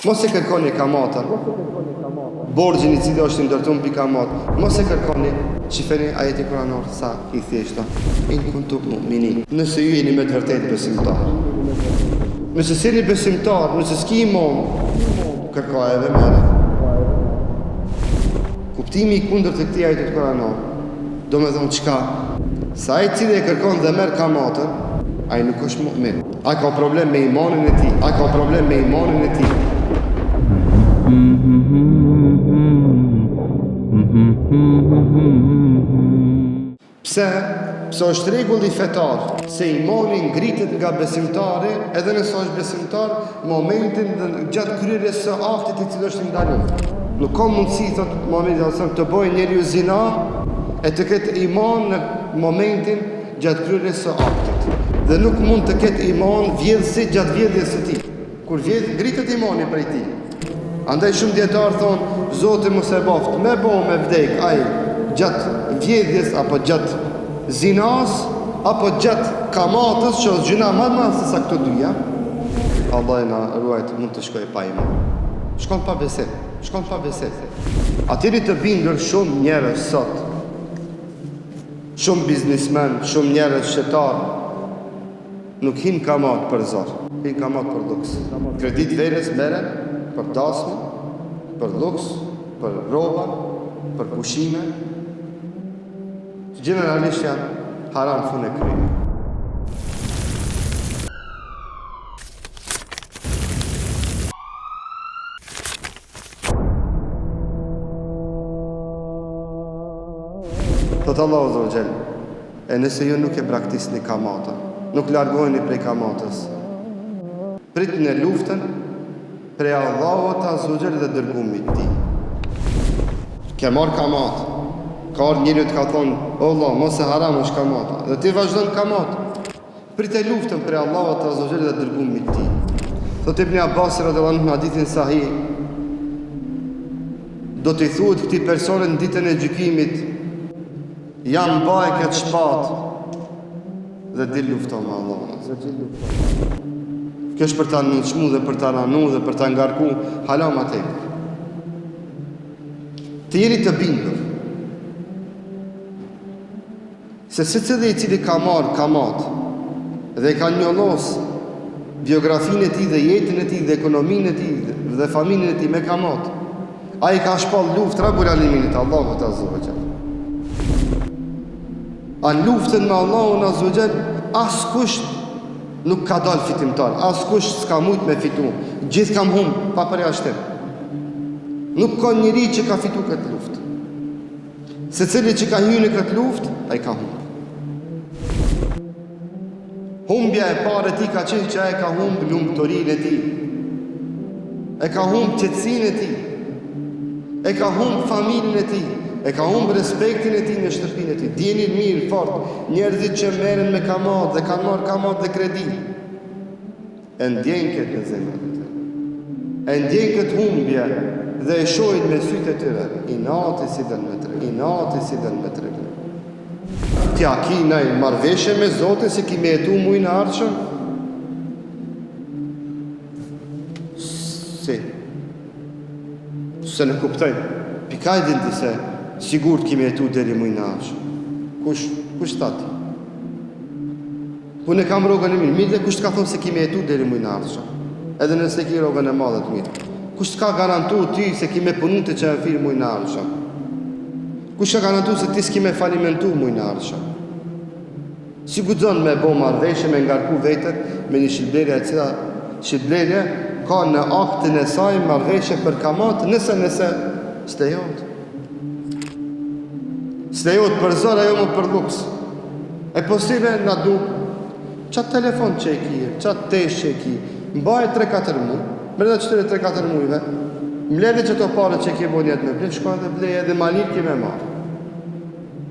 Mos e kërkoni kamatën, borgjin I cili është ndërtuar mbi kamat. Mos e kërkoni, shifeni ajeti kuranor sa I thjeshta. In kuntum mu'minin. Nëse ju jeni me të vërtetë besimtar. Nëse jeni besimtar, nëse s'ki imam, kërkoj edhe merre. Kuptimi I kundërt të këtij ajeti kuranor, do me thonë çka? Sa ai cili e kërkon dhe merr kamatën, ai nuk është mu'min. Ai ka problem me imanin e tij, ai ka problem me imanin e tij. Pse? Pse është rregull I fetar se imani ngritet nga besimtari edhe nëse është besimtar momentin gjatë kryerjes së aktit I cili është ndaluar. Nuk ka mundësi thot Muhamedi të bëjë njeriu zina e të ketë iman në momentin gjatë kryerjes së aktit. Dhe nuk mund të ketë iman vjedhësi gjatë vjedhjes së tij. Kur vjedh ngritet imani prej tij. Andaj shumë dietar thonë, Zoti mos e baft, me vdek ai gjatë vjedhjes apo gjatë zinas apo gjatë kamatës, që është gjuna më e madhe se sa këto dyja. Allah na ruajt mund të shkojë pa iman. Shkon pa besim. Atyri të bindur shumë njerëz sot, shumë biznismen, shumë njerëz shëtar, nuk hin kamat për zor, hin kamat për luks. Kredit verës merren për dasmë, për luks, për rroba, për pushime. Generalisht janë haram fund e krye. Thotë Allahu Azza wa Jall, e nëse ju nuk e praktikoni kamatën, nuk largoheni prej kamatës, pritni në luftën prej Allahut Azza wa Jall dhe dërgumit të tij. Ke marr kamat, ka ardhur njëri të ka thonë, o Allah, mos e haram është kamata, dhe ti vazhdon kamat. Pritë luftën prej Allahut Azza wa Jall dhe dërgumit të tij. Thotë Ibn Abbas radhiyallahu anhu në hadithin sahih, do t'i thuhet këtij personi në ditën e gjykimit, jam mbaj këtë shpat dhe di lufton me Allahun. Kjo është për ta nënçmu dhe për ta ranu dhe për ta ngarku hala ma tepër. Të jeni të bindur se secili I cili ka marrë kamat dhe ka njollos biografinë e tij dhe jetën e tij dhe ekonominë e tij dhe familjen e tij me kamat, ai ka shpall luftë Rabbul Alaminit Allahut Azza wa Jall. A luftën me Allahun Azza wa Jall askush nuk ka dalë fitimtar, askush s'ka mujt me fitu, gjithë kam humbë pa përjashtim. Nuk ka njëri që ka fitu këtë luftë. Secili që ka hyrë në këtë luftë, ai ka humbë. Humbja e parë e tij ka qenë që ai ka humbë lumturinë e tij. E ka humbë qetësinë e tij. E ka humbë familjen e tij. E ka humbë respektin e tij në shtëpinë e tij. Djeni mirë fort, njerëzit që merren me kamat dhe kanë marrë kamat dhe kredi, e ndjejnë këtë në zemrën e tyre. E ndjejnë këtë humbje dhe e shohin me sytë e tyre. Inati si dën me tre. Tja ki naj marrveshje me Zotin se ki me jetu mujnë ardhshëm? Se në kuptojnë. Pikaj din të se sigurt kime jetu deri mujnë ardhshëm. Kush tati? Unë e kam rogën e mirë dhe kush të ka thonë se kime jetu deri mujnë ardhshëm? Edhe nëse ki rogën e madhe të mirë. Kush të ka garantu ty se kime punu të që e firë mujnë ardhshëm? Kush ka garantu se ti s'kime falimentu mujnë ardhshëm? Si guxon me bo marrveshje, me ngarku vetët me një shilblerje e cila shilblerje ka në aktin e saj marrveshje për kamat, nëse stejot. Stejot për zor, ajo më për luks. E posible na du qatë telefon që e ki, qatë tesh që e ki, mbaj 3-4 muj, mreda qëtëre 3-4 mujve, mledhe që të pare që e ki bo njetë me blej, shkojnë dhe blej edhe malir ki me marë.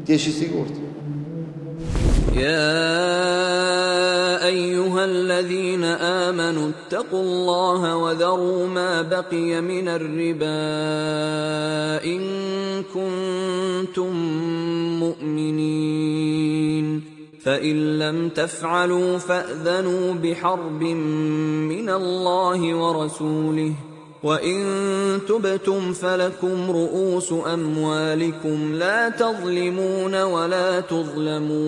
Ti eshi sigurt. يا أيها الذين آمنوا اتقوا الله وذروا ما بقي من الربا إن كنتم مؤمنين فإن لم تفعلوا فأذنوا بحرب من الله ورسوله وَإِن تُبْتُمْ فَلَكُمْ رُؤُوسُ أَمْوَالِكُمْ لَا تَظْلِمُونَ وَلَا تُظْلَمُونَ